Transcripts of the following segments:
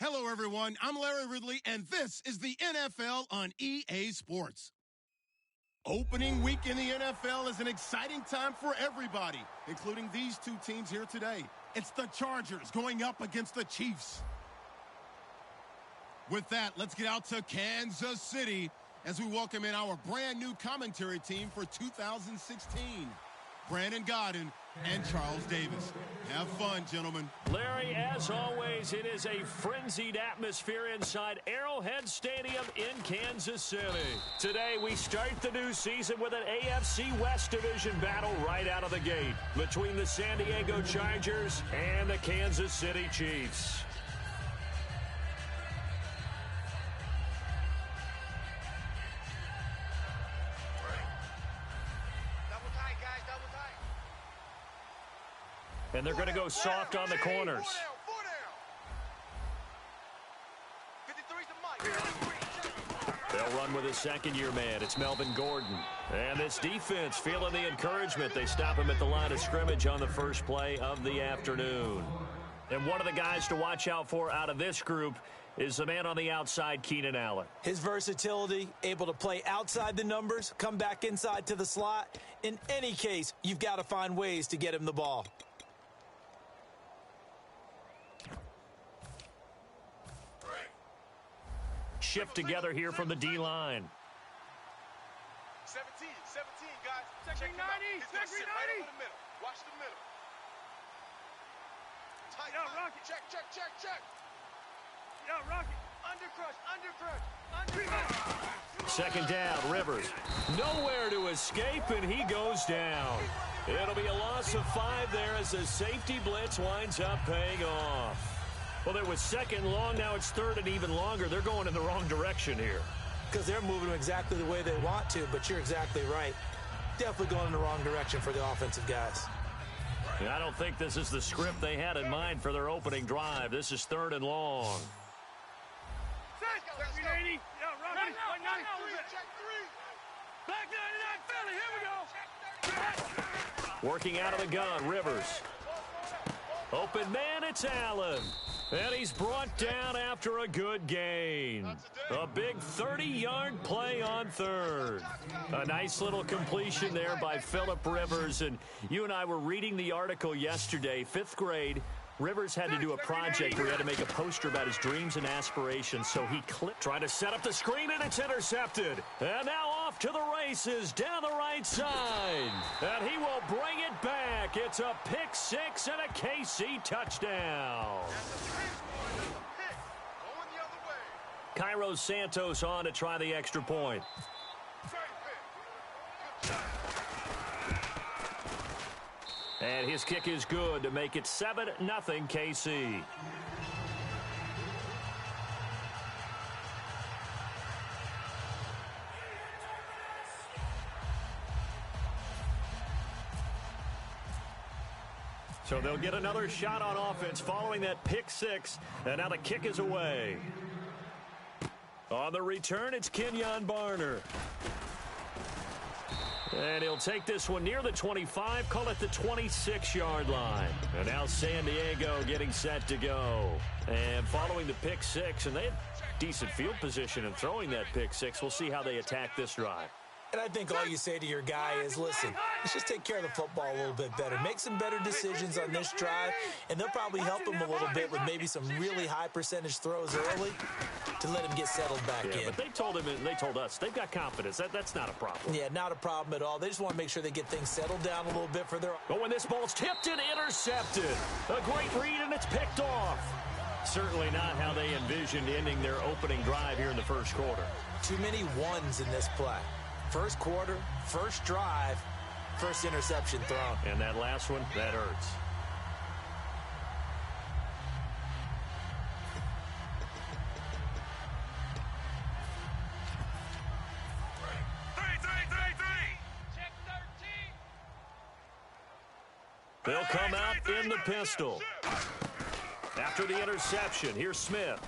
Hello, everyone. I'm Larry Ridley, and this is the NFL on EA Sports. Opening week in the NFL is an exciting time for everybody, including these two teams here today. It's the Chargers going up against the Chiefs. With that, let's get out to Kansas City as we welcome in our brand new commentary team for 2016. Brandon Godden and Charles Davis. Have fun, gentlemen. Larry, as always, it is a frenzied atmosphere inside Arrowhead Stadium in Kansas City. Today, we start the new season with an AFC West Division battle right out of the gate between the San Diego Chargers and the Kansas City Chiefs. And they're going to go soft on the corners. They'll run with his second-year man. It's Melvin Gordon. And this defense feeling the encouragement. They stop him at the line of scrimmage on the first play of the afternoon. And one of the guys to watch out for out of this group is the man on the outside, Keenan Allen. His versatility, able to play outside the numbers, come back inside to the slot. In any case, you've got to find ways to get him the ball. Shift together here from the D-line. 17, guys. Check 90, check 90. Right over the middle. Watch the middle. Tight. Yo, Rocket. Check. Yo, Rocket. Undercrush. Second down, Rivers. Nowhere to escape, and he goes down. It'll be a loss of 5 there as the safety blitz winds up paying off. Well, it was second long. Now it's third and even longer. They're going in the wrong direction here. Because they're moving exactly the way they want to, but you're exactly right. Definitely going in the wrong direction for the offensive guys. I don't think this is the script they had in mind for their opening drive. This is third and long. Check 380. Yo, Rocky. Check 3. Back 99 Philly. Here we go. Working out of the gun, Rivers. Open man, it's Allen. And he's brought down after a good gain. A big 30-yard play on third. A nice little completion there by Phillip Rivers. And you and I were reading the article yesterday, 5th grade. Rivers had to do a project where he had to make a poster about his dreams and aspirations, so he clipped, trying to set up the screen, and it's intercepted. And now off to the races down the right side. And he will bring it back. It's a pick 6 and a KC touchdown. Cairo Santos on to try the extra point. And his kick is good to make it 7-0 KC. So they'll get another shot on offense following that pick 6. And now the kick is away. On the return, it's Kenyon Barner. And he'll take this one near the 25, call it the 26-yard line. And now San Diego getting set to go. And following the pick 6, and they had decent field position in throwing that pick 6. We'll see how they attack this drive. And I think all you say to your guy is, listen, let's just take care of the football a little bit better. Make some better decisions on this drive, and they'll probably help him a little bit with maybe some really high percentage throws early to let him get settled back in. But they told him and they told us they've got confidence. That's not a problem. Yeah, not a problem at all. They just want to make sure they get things settled down a little bit for their... But when this ball's tipped and intercepted, a great read, and it's picked off. Certainly not how they envisioned ending their opening drive here in the first quarter. Too many ones in this play. First quarter, first drive, first interception thrown. And that last one, that hurts. Check 13. They'll come out in the pistol. After the interception, here's Smith.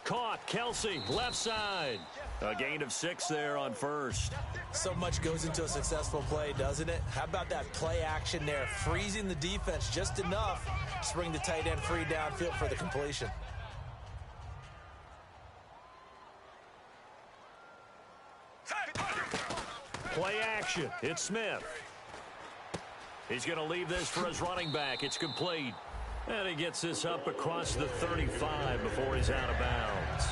Caught, Kelsey, left side. A gain of 6 there on first. So much goes into a successful play, doesn't it? How about that play action there? Freezing the defense just enough to bring the tight end free downfield for the completion. action. It's Smith. He's going to leave this for his running back. It's complete. And he gets this up across the 35 before he's out of bounds.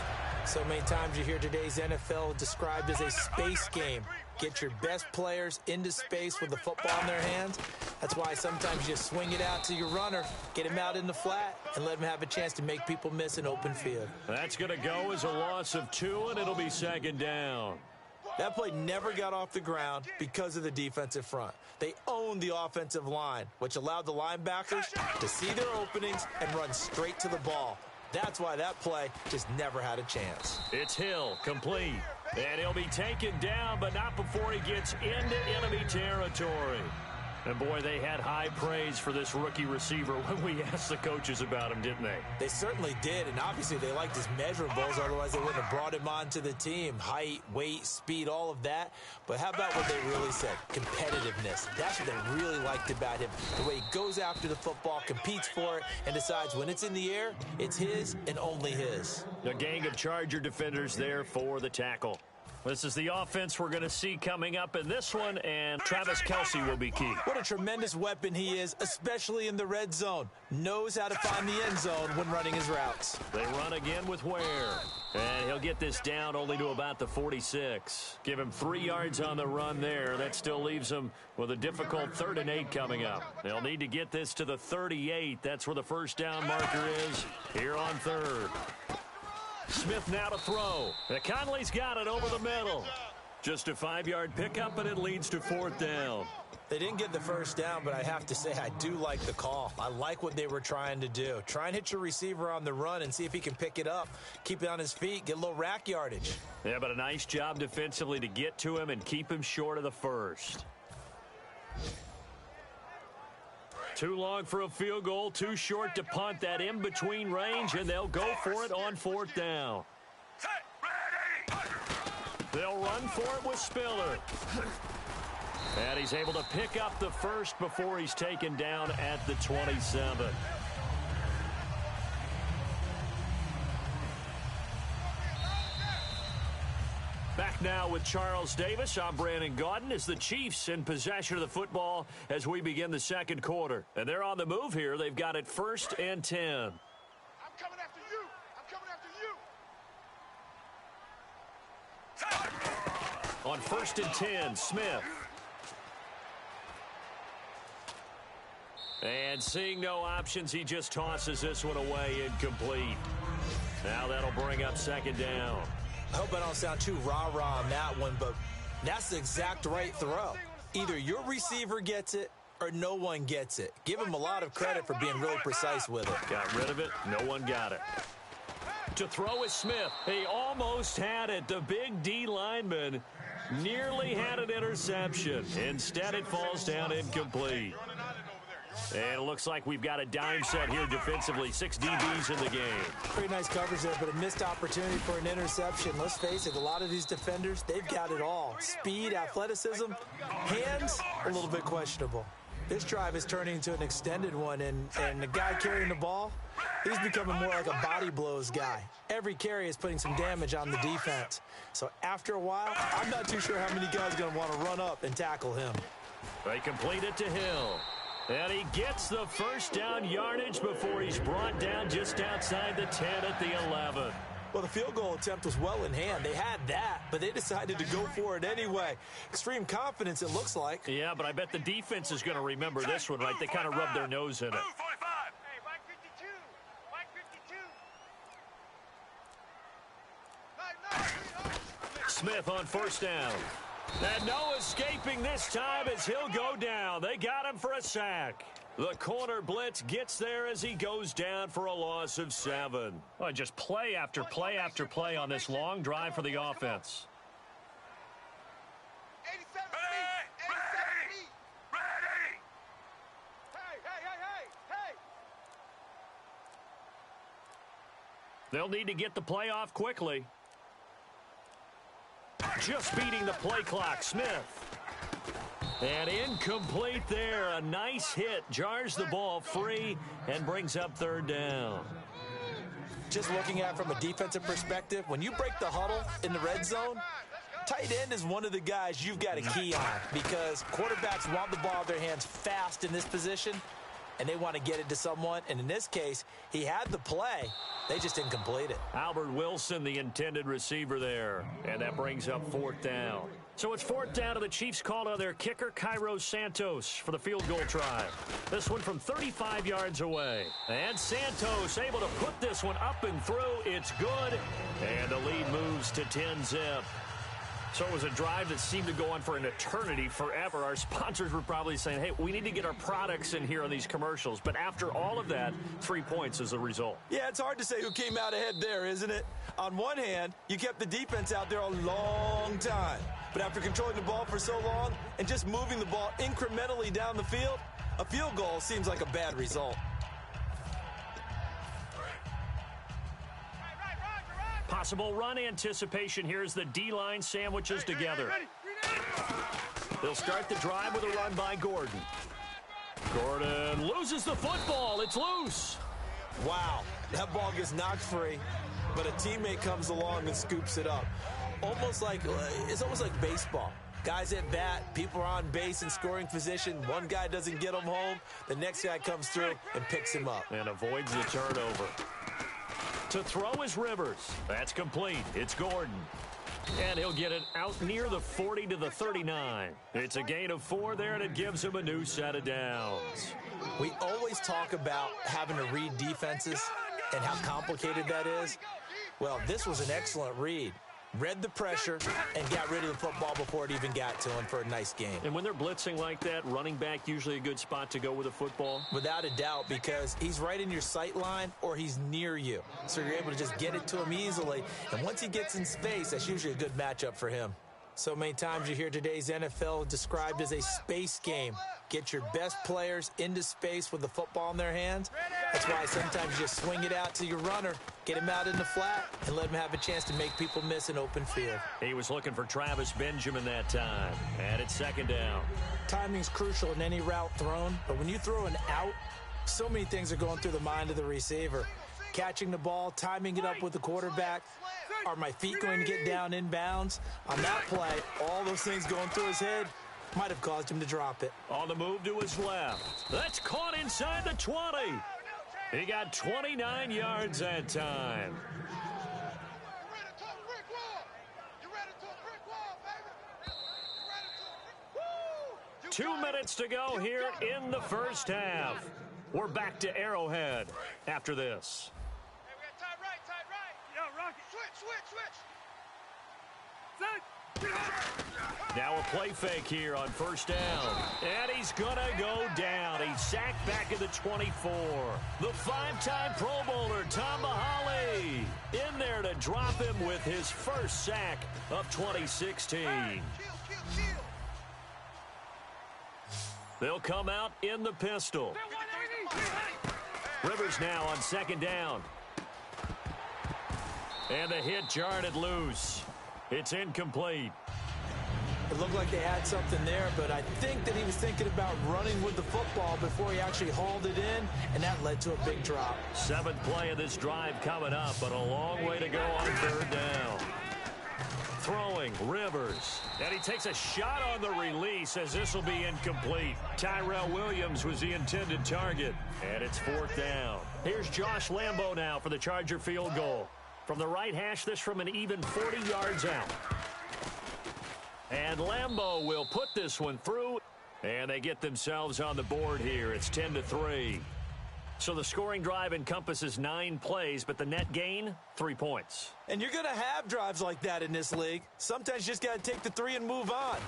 So many times you hear today's NFL described as a space game. Get your best players into space with the football in their hands. That's why sometimes you just swing it out to your runner, get him out in the flat, and let him have a chance to make people miss an open field. That's going to go as a loss of 2, and it'll be second down. That play never got off the ground because of the defensive front. They owned the offensive line, which allowed the linebackers to see their openings and run straight to the ball. That's why that play just never had a chance. It's Hill, complete. And he'll be taken down, but not before he gets into enemy territory. And, boy, they had high praise for this rookie receiver when we asked the coaches about him, didn't they? They certainly did, and obviously they liked his measurables, otherwise they wouldn't have brought him onto the team. Height, weight, speed, all of that. But how about what they really said? Competitiveness. That's what they really liked about him. The way he goes after the football, competes for it, and decides when it's in the air, it's his and only his. A gang of Charger defenders there for the tackle. This is the offense we're going to see coming up in this one, and Travis Kelce will be key. What a tremendous weapon he is, especially in the red zone. Knows how to find the end zone when running his routes. They run again with Ware. And he'll get this down only to about the 46. Give him 3 yards on the run there. That still leaves him with a difficult 3rd and 8 coming up. They'll need to get this to the 38. That's where the first down marker is here on 3rd. Smith now to throw. Conley's got it over the middle. Just a 5-yard pickup, and it leads to 4th down. They didn't get the first down, but I have to say I do like the call. I like what they were trying to do. Try and hit your receiver on the run and see if he can pick it up, keep it on his feet, get a little rack yardage. Yeah, but a nice job defensively to get to him and keep him short of the first. Too long for a field goal, too short to punt. That in-between range, and they'll go for it on 4th down. They'll run for it with Spiller. And he's able to pick up the first before he's taken down at the 27. Back now with Charles Davis. I'm Brandon Gaudin as the Chiefs in possession of the football as we begin the second quarter. And they're on the move here. They've got it 1st and 10. I'm coming after you. I'm coming after you. On 1st and 10, Smith. And seeing no options, he just tosses this one away incomplete. Now that'll bring up 2nd down. I hope I don't sound too rah-rah on that one, but that's the exact right throw. Either your receiver gets it or no one gets it. Give him a lot of credit for being really precise with it. Got rid of it. No one got it. To throw is Smith. He almost had it. The big D lineman nearly had an interception. Instead, it falls down incomplete. And it looks like we've got a dime set here defensively. 6 DBs in the game. Pretty nice coverage there, but a missed opportunity for an interception. Let's face it, a lot of these defenders, they've got it all. Speed, athleticism, hands, a little bit questionable. This drive is turning into an extended one, and the guy carrying the ball, he's becoming more like a body blows guy. Every carry is putting some damage on the defense. So after a while, I'm not too sure how many guys are going to want to run up and tackle him. They complete it to Hill. And he gets the first down yardage before he's brought down just outside the 10 at the 11. Well, the field goal attempt was well in hand. They had that, but they decided to go for it anyway. Extreme confidence, it looks like. Yeah, but I bet the defense is going to remember this one, right? They kind of rubbed their nose in it. Hey, Mike 52. Mike 52. Smith on 1st down. And no escaping this time as he'll go down. They got him for a sack. The corner blitz gets there as he goes down for a loss of 7. Oh, just play after play after play on this long drive for the offense. 87 feet. 87 feet. Ready. Hey. They'll need to get the play off quickly. Just beating the play clock, Smith. And incomplete there. A nice hit. Jars the ball free and brings up 3rd down. Just looking at it from a defensive perspective, when you break the huddle in the red zone, Tight end is one of the guys you've got to key on because quarterbacks want the ball in their hands fast in this position, and they want to get it to someone. And in this case, he had the play. They just didn't complete it. Albert Wilson, the intended receiver there. And that brings up 4th down. So it's 4th down, and the Chiefs called on their kicker, Cairo Santos, for the field goal try. This one from 35 yards away. And Santos able to put this one up and through. It's good. And the lead moves to 10-zip. So it was a drive that seemed to go on for an eternity, forever. Our sponsors were probably saying, hey, we need to get our products in here on these commercials. But after all of that, 3 points is the result. Yeah, it's hard to say who came out ahead there, isn't it? On one hand, you kept the defense out there a long time. But after controlling the ball for so long and just moving the ball incrementally down the field, a field goal seems like a bad result. Possible run anticipation here as the D-line sandwiches together. They'll start the drive with a run by Gordon. Gordon loses the football. It's loose. Wow, that ball gets knocked free, but a teammate comes along and scoops it up. It's almost like baseball. Guys at bat, people are on base in scoring position. One guy doesn't get him home. The next guy comes through and picks him up. And avoids the turnover. To throw is Rivers. That's complete. It's Gordon. And he'll get it out near the 40 to the 39. It's a gain of 4 there, and it gives him a new set of downs. We always talk about having to read defenses and how complicated that is. Well, this was an excellent read. Read the pressure and got rid of the football before it even got to him for a nice game. And when they're blitzing like that, running back usually a good spot to go with a football? Without a doubt, because he's right in your sight line or he's near you. So you're able to just get it to him easily. And once he gets in space, that's usually a good matchup for him. So many times you hear today's NFL described as a space game. Get your best players into space with the football in their hands. That's why sometimes you just swing it out to your runner, get him out in the flat, and let him have a chance to make people miss an open field. He was looking for Travis Benjamin that time. And it's 2nd down. Timing's crucial in any route thrown, but when you throw an out, so many things are going through the mind of the receiver. Catching the ball, timing it up with the quarterback. Are my feet going to get down in bounds? On that play, all those things going through his head might have caused him to drop it. On the move to his left. That's caught inside the 20. He got 29 yards that time. 2 minutes to go here in the first half. We're back to Arrowhead after this. Hey, we got tight right. Yo, Rocky. Switch. Now a play fake here on 1st down. And he's going to go down. He's sacked back at the 24. The 5-time Pro Bowler, Tom Mahali, in there to drop him with his first sack of 2016. Kill. They'll come out in the pistol. Rivers now on 2nd down. And the hit jarred it loose. It's incomplete. It looked like they had something there, but I think that he was thinking about running with the football before he actually hauled it in, and that led to a big drop. 7th play of this drive coming up, but a long way to go on 3rd down. Throwing, Rivers. And he takes a shot on the release as this will be incomplete. Tyrell Williams was the intended target. And it's 4th down. Here's Josh Lambo now for the Charger field goal. From the right hash, this from an even 40 yards out. And Lambo will put this one through. And they get themselves on the board here. It's 10-3. So the scoring drive encompasses 9 plays, but the net gain, 3 points. And you're going to have drives like that in this league. Sometimes you just got to take the 3 and move on.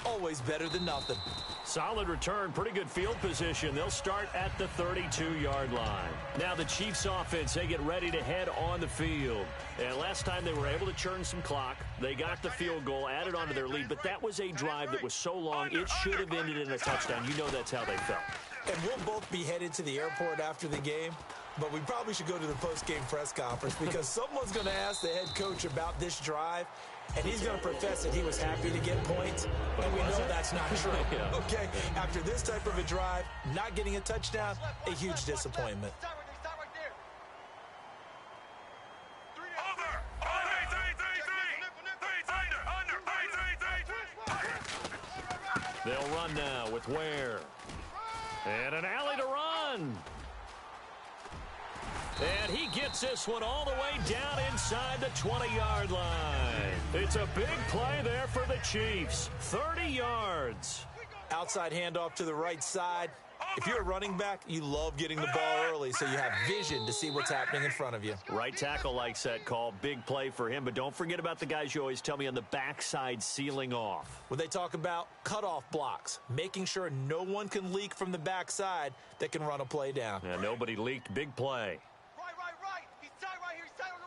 Always better than nothing. Solid return, pretty good field position. They'll start at the 32-yard line. Now the Chiefs offense, they get ready to head on the field. And last time they were able to churn some clock. They got the field goal, added onto their lead, but that was a drive that was so long, it should have ended in a touchdown. You know that's how they felt. And we'll both be headed to the airport after the game, but we probably should go to the post-game press conference because someone's going to ask the head coach about this drive, and he's going to profess that he was happy to get points, and we know that's not true. Yeah. Okay, after this type of a drive, not getting a touchdown, a huge disappointment. run now with Ware. And an alley to run. And he gets this one all the way down inside the 20-yard line. It's a big play there for the Chiefs. 30 yards. Outside handoff to the right side. If you're a running back, you love getting the ball early so you have vision to see what's happening in front of you. Right tackle likes that call. Big play for him. But don't forget about the guys you always tell me on the backside sealing off. When they talk about cutoff blocks, making sure no one can leak from the backside that can run a play down. Yeah, nobody leaked. Big play. Right. He's tight right here. He's tight on the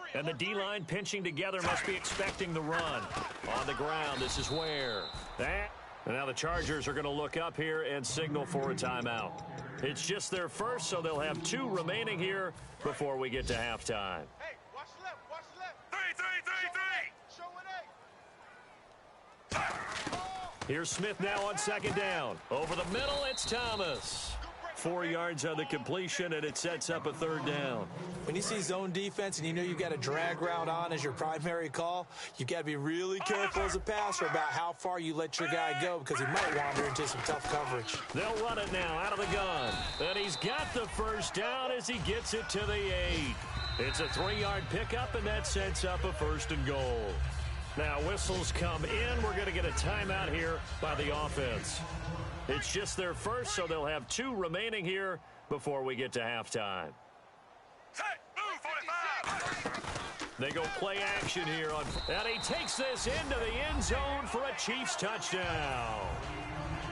right. And the D-line pinching together must be expecting the run. On the ground, this is Ware. And now the Chargers are going to look up here and signal for a timeout. It's just their first, so they'll have 2 remaining here before we get to halftime. Hey, watch left. 3. Here's Smith now on second down. Over the middle, it's Thomas. 4 yards on the completion, and it sets up a third down. When you see zone defense and you know you've got a drag route on as your primary call, you've got to be really careful as a passer about how far you let your guy go because he might wander into some tough coverage. They'll run it now out of the gun. And he's got the first down as he gets it to the 8. It's a 3-yard pickup, and that sets up a 1st and goal. Now whistles come in. We're going to get a timeout here by the offense. It's just their first, so they'll have 2 remaining here before we get to halftime. They go play action here on, and he takes this into the end zone for a Chiefs touchdown.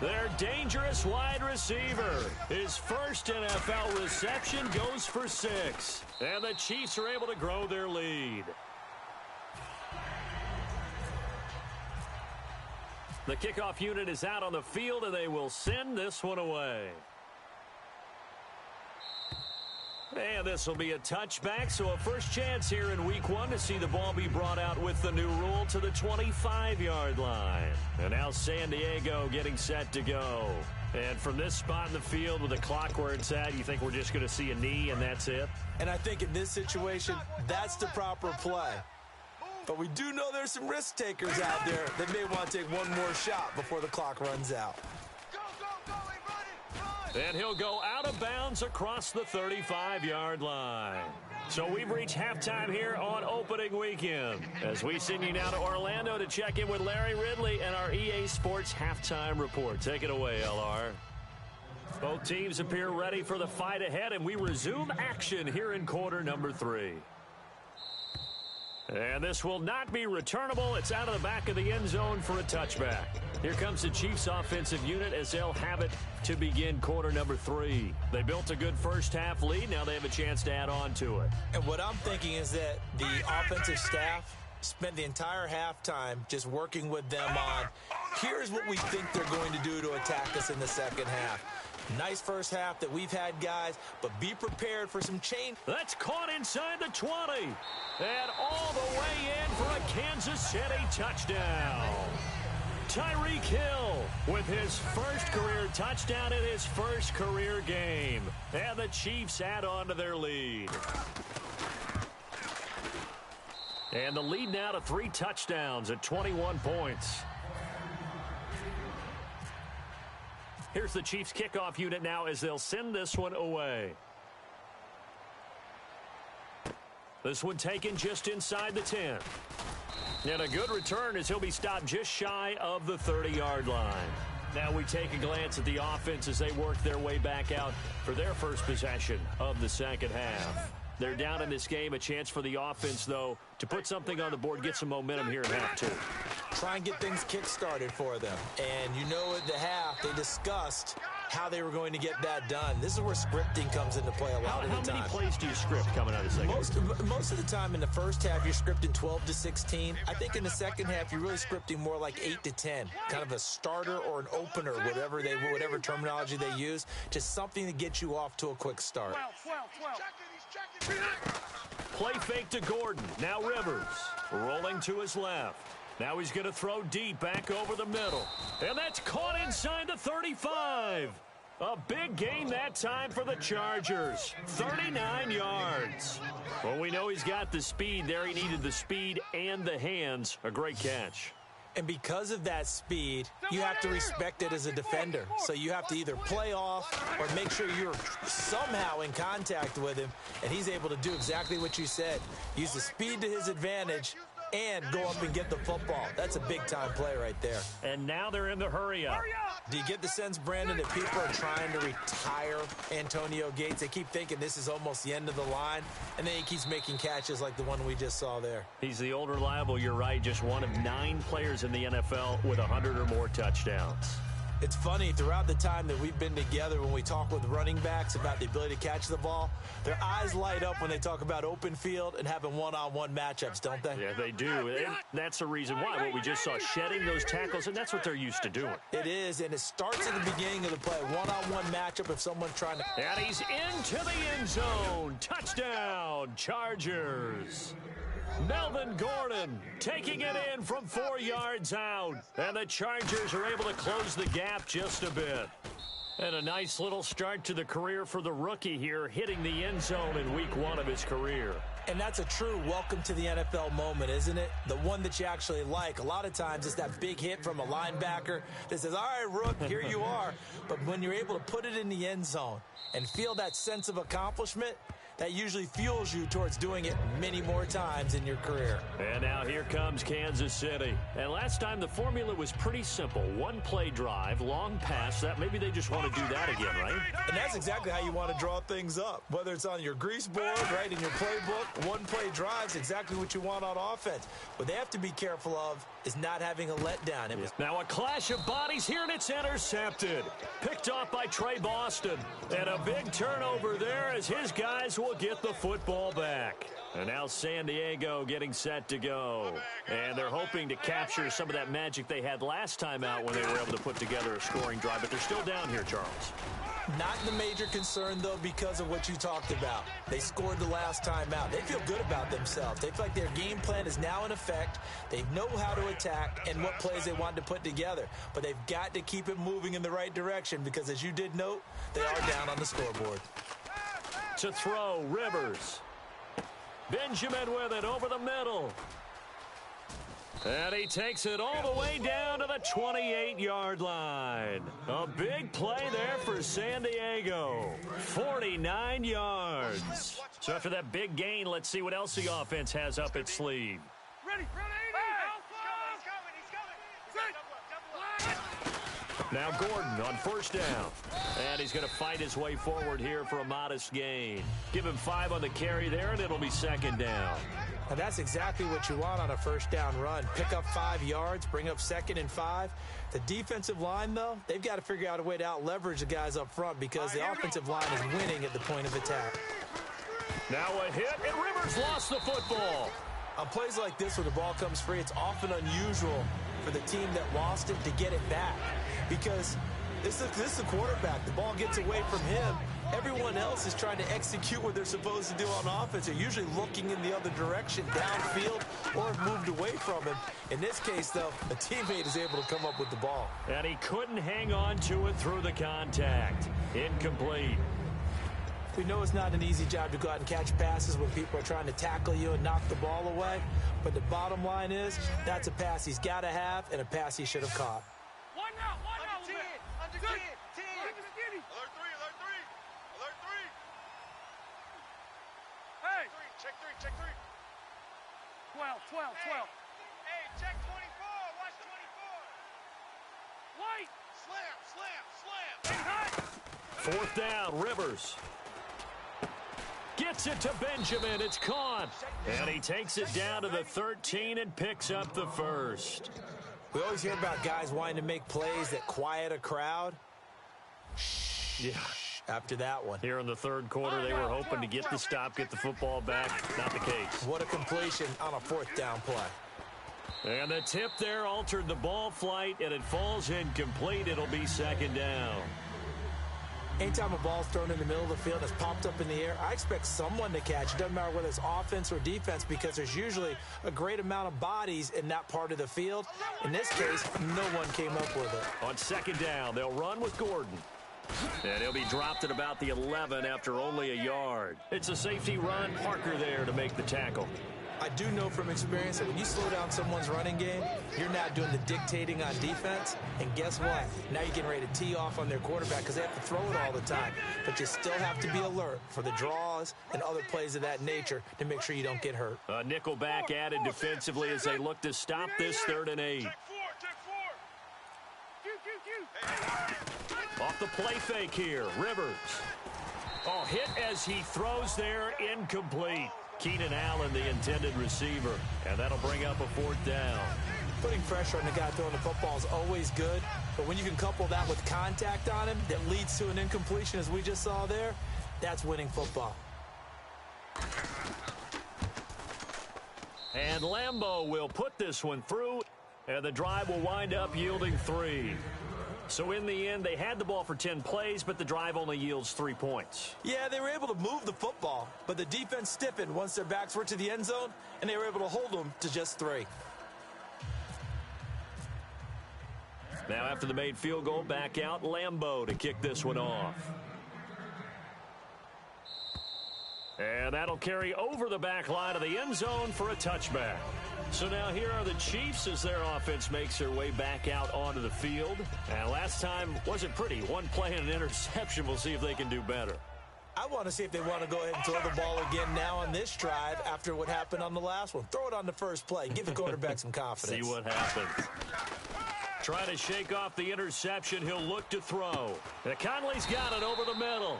Their dangerous wide receiver. His first NFL reception goes for 6, and the Chiefs are able to grow their lead. The kickoff unit is out on the field, and they will send this one away. And this will be a touchback, so a first chance here in week 1 to see the ball be brought out with the new rule to the 25-yard line. And now San Diego getting set to go. And from this spot in the field with the clock where it's at, you think we're just going to see a knee and that's it? And I think in this situation, that's the proper play. But we do know there's some risk takers out there that may want to take one more shot before the clock runs out. Go, run it. And he'll go out of bounds across the 35-yard line. So we've reached halftime here on opening weekend as we send you now to Orlando to check in with Larry Ridley and our EA Sports halftime report. Take it away, LR. Both teams appear ready for the fight ahead, and we resume action here in quarter number 3. And this will not be returnable. It's out of the back of the end zone for a touchback. Here comes the Chiefs offensive unit as they'll have it to begin quarter number 3. They built a good first half lead. Now they have a chance to add on to it. And what I'm thinking is that the offensive staff spent the entire halftime just working with them on, here's what we think they're going to do to attack us in the second half. Nice first half that we've had, guys, but be prepared for some change. That's caught inside the 20. And all the way in for a Kansas City touchdown. Tyreek Hill with his first career touchdown in his first career game. And the Chiefs add on to their lead. And the lead now to 3 touchdowns at 21 points. Here's the Chiefs kickoff unit now as they'll send this one away. This one taken just inside the 10. And a good return as he'll be stopped just shy of the 30-yard line. Now we take a glance at the offense as they work their way back out for their first possession of the second half. They're down in this game. A chance for the offense, though, to put something on the board, get some momentum here in half 2. Try and get things kick-started for them. And you know at the half, they discussed how they were going to get that done. This is where scripting comes into play a lot of the time. How many plays do you script coming out of the second? Most of the time in the first half, you're scripting 12 to 16. I think in the second half, you're really scripting more like 8 to 10. Kind of a starter or an opener, whatever terminology they use. Just something to get you off to a quick start. 12. Play fake to Gordon. Now Rivers rolling to his left. Now he's going to throw deep back over the middle. And that's caught inside the 35. A big gain that time for the Chargers. 39 yards. Well, we know he's got the speed there. He needed the speed and the hands. A great catch. And because of that speed, you have to respect it as a defender. So you have to either play off or make sure you're somehow in contact with him, and he's able to do exactly what you said. Use the speed to his advantage and go up and get the football. That's a big-time play right there. And now they're in the hurry-up. Do you get the sense, Brandon, that people are trying to retire Antonio Gates? They keep thinking this is almost the end of the line, and then he keeps making catches like the one we just saw there. He's the old reliable, you're right, just one of 9 players in the NFL with 100 or more touchdowns. It's funny, throughout the time that we've been together, when we talk with running backs about the ability to catch the ball, their eyes light up when they talk about open field and having one-on-one matchups, don't they? Yeah, they do. And that's the reason why. What we just saw, shedding those tackles, and that's what they're used to doing. It is, and it starts at the beginning of the play. One-on-one matchup if someone's trying to... And he's into the end zone. Touchdown, Chargers. Melvin Gordon taking it in from 4 yards out. And the Chargers are able to close the gap just a bit. And a nice little start to the career for the rookie here, hitting the end zone in week 1 of his career. And that's a true welcome to the NFL moment, isn't it? The one that you actually like. A lot of times it's that big hit from a linebacker that says, all right, Rook, here you are. But when you're able to put it in the end zone and feel that sense of accomplishment, that usually fuels you towards doing it many more times in your career. And now here comes Kansas City. And last time the formula was pretty simple. 1 play drive, long pass. That maybe they just want to do that again, right? And that's exactly how you want to draw things up. Whether it's on your grease board, right, in your playbook, 1 play drive is exactly what you want on offense. What they have to be careful of is not having a letdown. Now a clash of bodies here, and it's intercepted. Picked off by Trey Boston. And a big turnover there as his guys will get the football back. And now San Diego getting set to go. And they're hoping to capture some of that magic they had last time out when they were able to put together a scoring drive. But they're still down here, Charles. Not the major concern, though, because of what you talked about. They scored the last time out. They feel good about themselves. They feel like their game plan is now in effect. They know how to attack and what plays they want to put together. But they've got to keep it moving in the right direction because, as you did note, they are down on the scoreboard. To throw, Rivers. Benjamin with it over the middle. And he takes it all the way down to the 28-yard line. A big play there for San Diego. 49 yards. So after that big gain, let's see what else the offense has up its sleeve. Ready. He's coming. Now Gordon on first down. And he's going to fight his way forward here for a modest gain. Give him 5 on the carry there, and it'll be second down. And that's exactly what you want on a first down run. Pick up 5 yards, bring up 2nd and 5. The defensive line, though, they've got to figure out a way to out-leverage the guys up front because the offensive line is winning at the point of attack. Now a hit, and Rivers lost the football. On plays like this where the ball comes free, it's often unusual for the team that lost it to get it back because this is the quarterback. The ball gets away from him. Everyone else is trying to execute what they're supposed to do on offense. They're usually looking in the other direction, downfield, or have moved away from him. In this case, though, a teammate is able to come up with the ball. And he couldn't hang on to it through the contact. Incomplete. We know it's not an easy job to go out and catch passes when people are trying to tackle you and knock the ball away. But the bottom line is, that's a pass he's got to have and a pass he should have caught. One now. Under 10. Alert 3. Hey. Check 3. 12. Hey, check 24. Watch 24. White. Slam. Fourth down, Rivers. Gets it to Benjamin. It's caught. And he takes it down to the 13 and picks up the first. We always hear about guys wanting to make plays that quiet a crowd. Yeah. After that one. Here in the third quarter, they were hoping to get the stop, get the football back. Not the case. What a completion on a 4th down play. And the tip there altered the ball flight, and it falls incomplete. It'll be second down. Anytime a ball's thrown in the middle of the field and it's popped up in the air, I expect someone to catch. It doesn't matter whether it's offense or defense because there's usually a great amount of bodies in that part of the field. In this case, no one came up with it. On second down, they'll run with Gordon. And he'll be dropped at about the 11 after only a yard. It's a safety run. Parker there to make the tackle. I do know from experience that when you slow down someone's running game, you're not doing the dictating on defense. And guess what? Now you're getting ready to tee off on their quarterback because they have to throw it all the time. But you still have to be alert for the draws and other plays of that nature to make sure you don't get hurt. A nickel back added defensively as they look to stop this 3rd and 8. Off the play fake here, Rivers. Oh, hit as he throws there, incomplete. Keenan Allen, the intended receiver, and that'll bring up a 4th down. Putting pressure on the guy throwing the football is always good, but when you can couple that with contact on him that leads to an incompletion, as we just saw there, that's winning football. And Lambeau will put this one through, and the drive will wind up yielding 3. So in the end, they had the ball for 10 plays, but the drive only yields 3 points. Yeah, they were able to move the football, but the defense stiffened once their backs were to the end zone, and they were able to hold them to just 3. Now after the made field goal, back out Lambeau to kick this one off. And that'll carry over the back line of the end zone for a touchback. So now here are the Chiefs as their offense makes their way back out onto the field. And last time wasn't pretty. One play and an interception. We'll see if they can do better. I want to see if they want to go ahead and throw the ball again now on this drive after what happened on the last one. Throw it on the first play. Give the quarterback some confidence. See what happens. Trying to shake off the interception. He'll look to throw. And Conley's got it over the middle.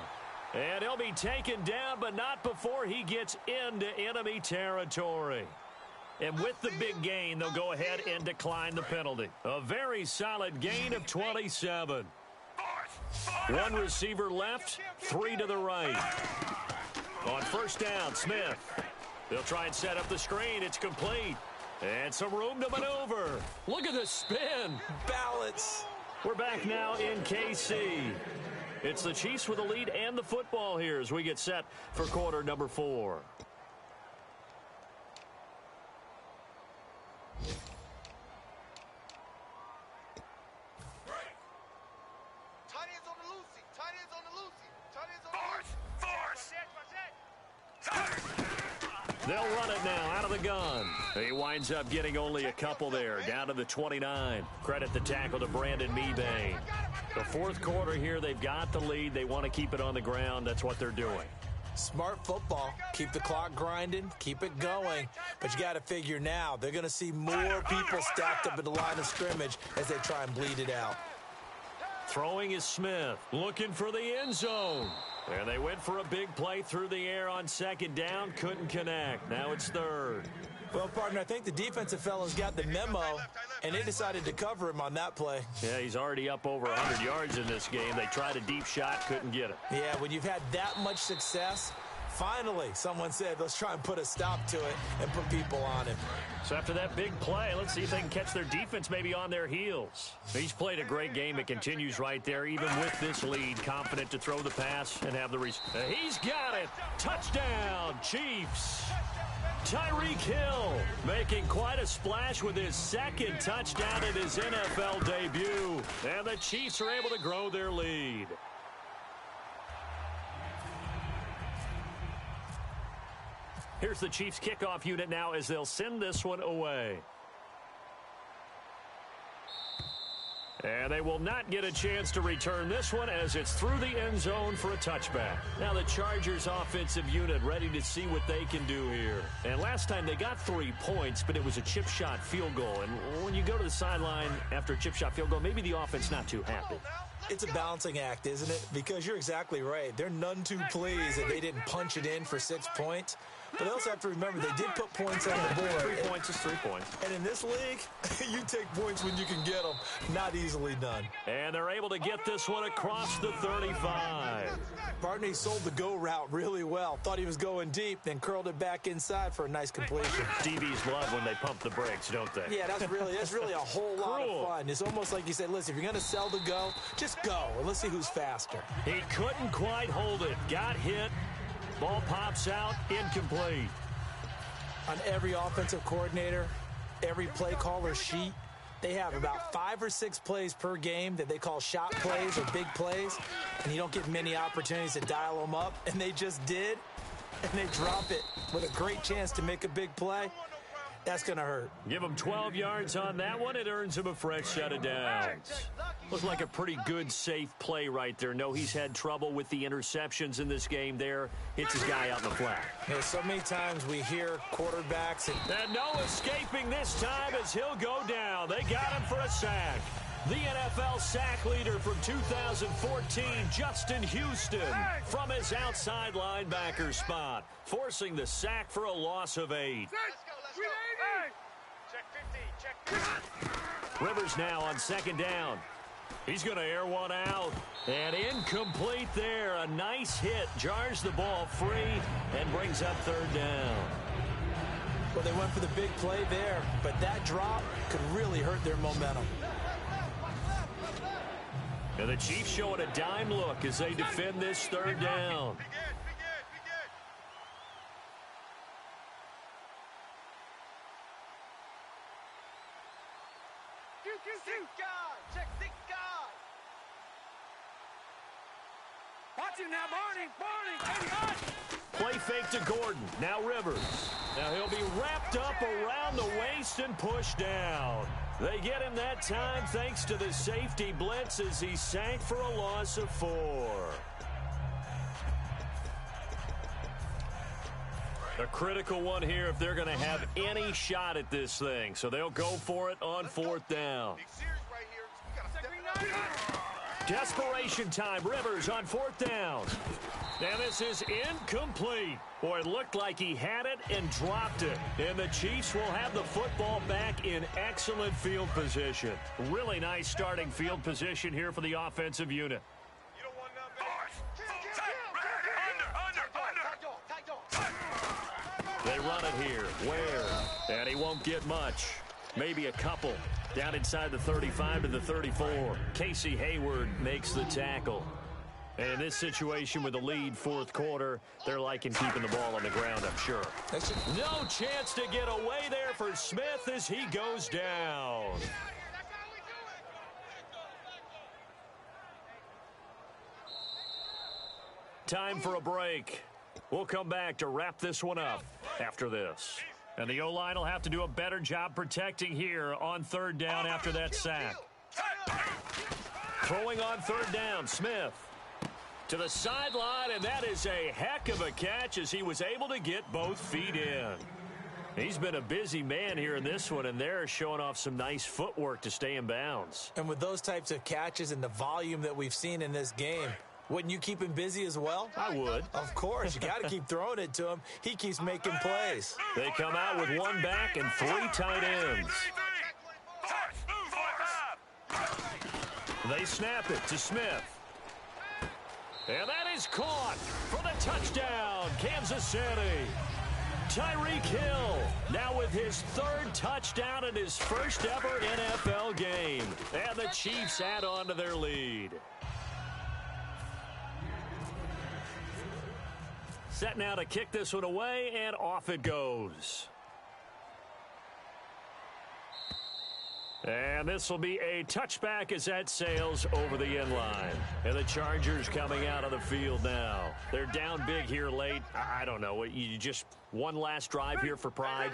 And he'll be taken down, but not before he gets into enemy territory. And with the big gain, they'll go ahead and decline the penalty. A very solid gain of 27. One receiver left, 3 to the right. On 1st down, Smith. They'll try and set up the screen. It's complete. And some room to maneuver. Look at the spin. Balance. We're back now in KC. It's the Chiefs with the lead and the football here as we get set for quarter number 4. They'll run it now out of the gun. He winds up getting only a couple there, down to the 29. Credit the tackle to Brandon Mebane. The 4th quarter here, they've got the lead. They want to keep it on the ground. That's what they're doing. Smart football. Keep the clock grinding. Keep it going. But you got to figure now, they're going to see more people stacked up at the line of scrimmage as they try and bleed it out. Throwing is Smith, looking for the end zone. And they went for a big play through the air on 2nd down. Couldn't connect. Now it's 3rd. Well, partner, I think the defensive fellows got the memo, and they decided to cover him on that play. Yeah, he's already up over 100 yards in this game. They tried a deep shot, couldn't get it. Yeah, when you've had that much success, finally someone said, let's try and put a stop to it and put people on him. So after that big play, let's see if they can catch their defense maybe on their heels. He's played a great game. It continues right there, even with this lead. Confident to throw the pass and have the he's got it. Touchdown, Chiefs. Tyreek Hill making quite a splash with his 2nd touchdown in his NFL debut. And the Chiefs are able to grow their lead. Here's the Chiefs kickoff unit now as they'll send this one away. And they will not get a chance to return this one as it's through the end zone for a touchback. Now the Chargers offensive unit ready to see what they can do here. And last time they got 3 points, but it was a chip shot field goal. And when you go to the sideline after a chip shot field goal, maybe the offense not too happy. It's a balancing act, isn't it? Because you're exactly right. They're none too pleased that they didn't punch it in for 6 points. But they also have to remember they did put points on the board. 3 points is 3 points. And in this league, you take points when you can get them. Not easily done. And they're able to get this one across the 35. Barney sold the go route really well. Thought he was going deep, then curled it back inside for a nice completion. DBs love when they pump the brakes, don't they? Yeah, that's really a whole lot of fun. It's almost like you said, listen, if you're going to sell the go, just go, and let's see who's faster. He couldn't quite hold it. Got hit. Ball pops out, incomplete. On every offensive coordinator, every play caller sheet, they have about 5 or 6 plays per game that they call shot plays or big plays, and you don't get many opportunities to dial them up, and they just did. and they drop it with a great chance to make a big play, that's going to hurt. Give him 12 yards on that one. It earns him a fresh set of downs. Looks like a pretty good, safe play right there. No, he's had trouble with the interceptions in this game there. Hits his guy out in the flat. Yeah, so many times we hear quarterbacks. And no escaping this time as he'll go down. They got him for a sack. The NFL sack leader from 2014, Justin Houston, from his outside linebacker spot, forcing the sack for a loss of 8. Check 50, check 50. Rivers now on second down. He's going to air one out. And incomplete there. A nice hit. Jars the ball free and brings up third down. Well, they went for the big play there, but that drop could really hurt their momentum. And the Chiefs showing a dime look as they defend this third down. Be good, be good, be good. Sick guard, check sick guard. Watch him now, Barney. Play fake to Gordon. Now Rivers. Now he'll be wrapped up around the waist and pushed down. They get him that time thanks to the safety blitz as he sank for a loss of 4. A critical one here if they're going to have any shot at this thing. So they'll go for it on fourth down. Big series right here. We gotta step it up. Desperation time. Rivers on fourth down. And this is incomplete. Boy, it looked like he had it and dropped it. And the Chiefs will have the football back in excellent field position. Really nice starting field position here for the offensive unit. You don't want nothing. They run it here. Where? And he won't get much. Maybe a couple. Down inside the 35 to the 34. Casey Hayward makes the tackle. And in this situation with the lead fourth quarter, they're liking keeping the ball on the ground, I'm sure. No chance to get away there for Smith as he goes down. Time for a break. We'll come back to wrap this one up after this. And the O-line will have to do a better job protecting here on third down after that sack. Throwing on third down, Smith. To the sideline, and that is a heck of a catch as he was able to get both feet in. He's been a busy man here in this one, and they're showing off some nice footwork to stay in bounds. And with those types of catches and the volume that we've seen in this game, wouldn't you keep him busy as well? I would. Of course. You got to keep throwing it to him. He keeps making plays. They come out with one back and 3 tight ends. They snap it to Smith. And that is caught for the touchdown, Kansas City. Tyreek Hill now with his 3rd touchdown in his first ever NFL game. And the Chiefs add on to their lead. Set now to kick this one away, and off it goes. And this will be a touchback as that sails over the end line. And the Chargers coming out of the field now. They're down big here late. I don't know. You just one last drive here for pride.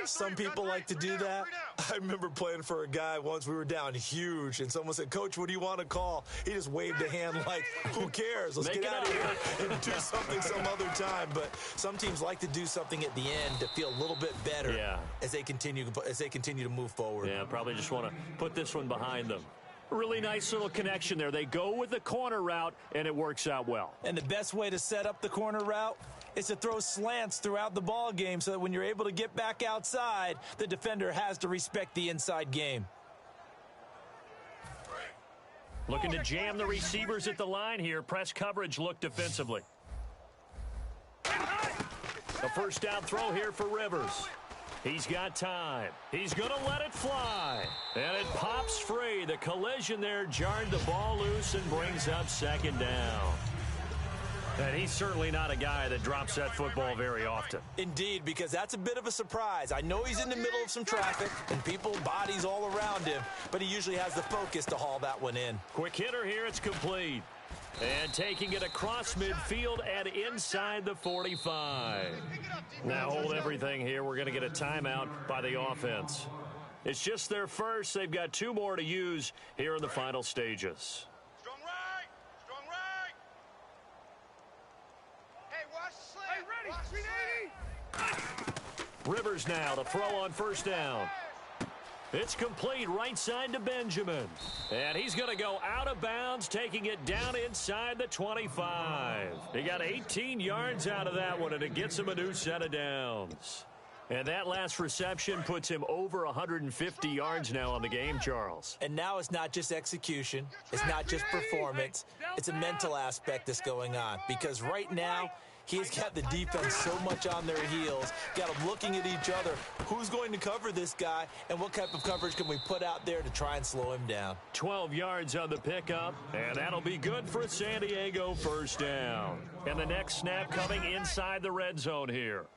Some people like to do that. I remember playing for a guy once. We were down huge, and someone said, "Coach, what do you want to call?" He just waved a hand like, who cares? Let's get out of here and do something some other time. But some teams like to do something at the end to feel a little bit better as they continue to move forward. Yeah, probably just want to put this one behind them. Really nice little connection there. They go with the corner route, and it works out well. And the best way to set up the corner route is to throw slants throughout the ball game so that when you're able to get back outside, the defender has to respect the inside game. Looking to jam the receivers at the line here. Press coverage look defensively. A first down throw here for Rivers. He's got time. He's going to let it fly. And it pops free. The collision there jarred the ball loose and brings up second down. And he's certainly not a guy that drops that football very often. Indeed, because that's a bit of a surprise. I know he's in the middle of some traffic and people, bodies all around him, but he usually has the focus to haul that one in. Quick hitter here. It's complete. And taking it across midfield and inside the 45. Now hold everything here. We're going to get a timeout by the offense. It's just their first. They've got 2 more to use here in the final stages. Strong right. Strong right. Hey, watch the slant. Hey, ready. Watch the 380. Rivers now to throw on first down. It's complete right side to Benjamin. And he's going to go out of bounds, taking it down inside the 25. He got 18 yards out of that one, and it gets him a new set of downs. And that last reception puts him over 150 yards now on the game, Charles. And now it's not just execution. It's not just performance. It's a mental aspect that's going on. Because right now, he's got the defense so much on their heels, got them looking at each other. Who's going to cover this guy, and what type of coverage can we put out there to try and slow him down? 12 yards on the pickup, and that'll be good for San Diego first down. And the next snap coming inside the red zone here.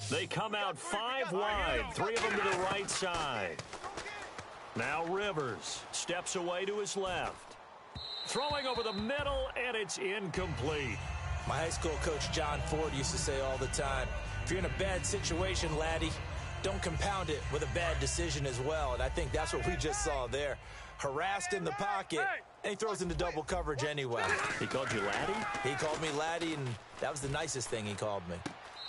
They come out 5 wide, 3 of them to the right side. Now Rivers steps away to his left. Throwing over the middle, and it's incomplete. My high school coach, John Ford, used to say all the time, if you're in a bad situation, laddie, don't compound it with a bad decision as well. And I think that's what we just saw there. Harassed in the pocket, and he throws into double coverage anyway. He called you laddie? He called me laddie, and that was the nicest thing he called me.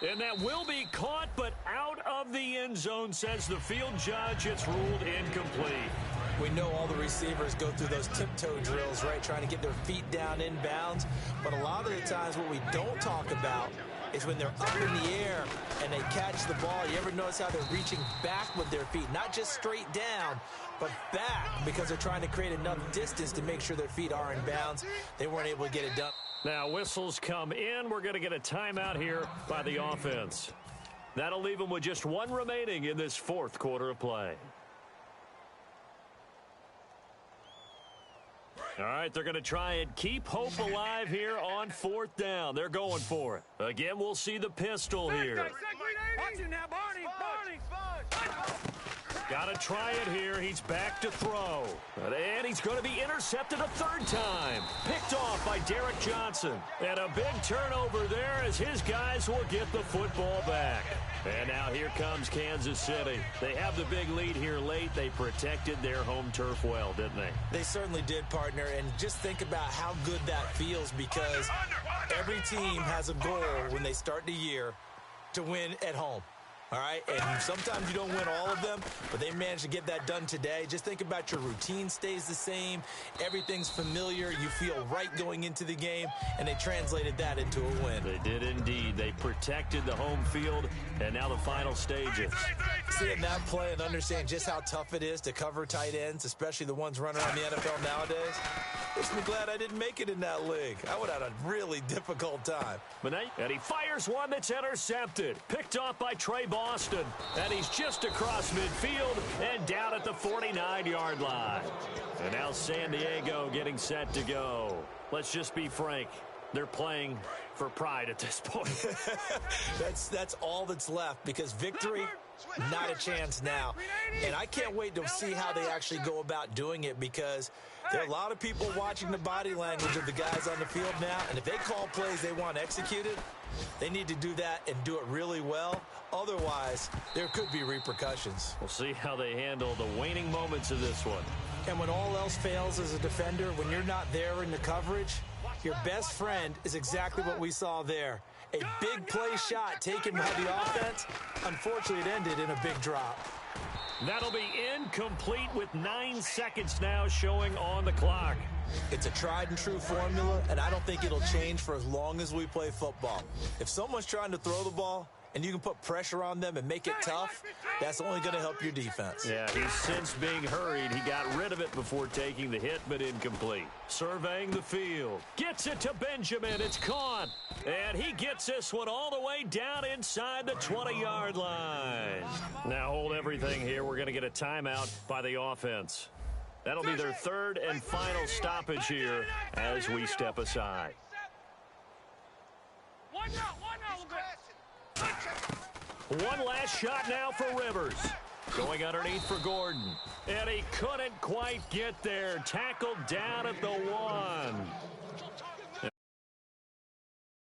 And that will be caught, but out of the end zone, says the field judge. It's ruled incomplete. We know all the receivers go through those tiptoe drills, right, trying to get their feet down inbounds. But a lot of the times what we don't talk about is when they're up in the air and they catch the ball. You ever notice how they're reaching back with their feet? Not just straight down, but back, because they're trying to create enough distance to make sure their feet are in bounds. They weren't able to get it done. Now whistles come in. We're going to get a timeout here by the offense. That'll leave them with just 1 remaining in this 4th quarter of play. All right, they're going to try and keep hope alive here on 4th down. They're going for it. Again, we'll see the pistol here. Watch it now, Barney. Got to try it here. He's back to throw. And he's going to be intercepted a 3rd time. Picked off by Derek Johnson. And a big turnover there as his guys will get the football back. And now here comes Kansas City. They have the big lead here late. They protected their home turf well, didn't they? They certainly did, partner. And just think about how good that feels, because every team has a goal when they start the year to win at home. All right, and sometimes you don't win all of them, but they managed to get that done today. Just think about your routine stays the same. Everything's familiar. You feel right going into the game, and they translated that into a win. They did indeed. They protected the home field, and now the final stages. Seeing that play and understand just how tough it is to cover tight ends, especially the ones running around the NFL nowadays, makes me glad I didn't make it in that league. I would have had a really difficult time. And he fires one that's intercepted. Picked off by Trey Boston. And he's just across midfield and down at the 49-yard line. And now San Diego getting set to go. Let's just be frank. They're playing for pride at this point. That's all that's left, because victory, not a chance now. And I can't wait to see how they actually go about doing it, because there are a lot of people watching the body language of the guys on the field now, and if they call plays they want executed, they need to do that and do it really well. Otherwise, there could be repercussions. We'll see how they handle the waning moments of this one. And when all else fails as a defender, when you're not there in the coverage, your best friend is exactly what we saw there. A big play shot taken by the offense. Unfortunately, it ended in a big drop. That'll be incomplete with 9 seconds now showing on the clock. It's a tried and true formula, and I don't think it'll change for as long as we play football. If someone's trying to throw the ball and you can put pressure on them and make it tough, that's only going to help your defense. Yeah, he's since being hurried. He got rid of it before taking the hit, but incomplete. Surveying the field. Gets it to Benjamin. It's caught. And he gets this one all the way down inside the 20-yard line. Now hold everything here. We're going to get a timeout by the offense. That'll be their 3rd and final stoppage here as we step aside. One out, One last shot now for Rivers. Going underneath for Gordon. And he couldn't quite get there. Tackled down at the 1.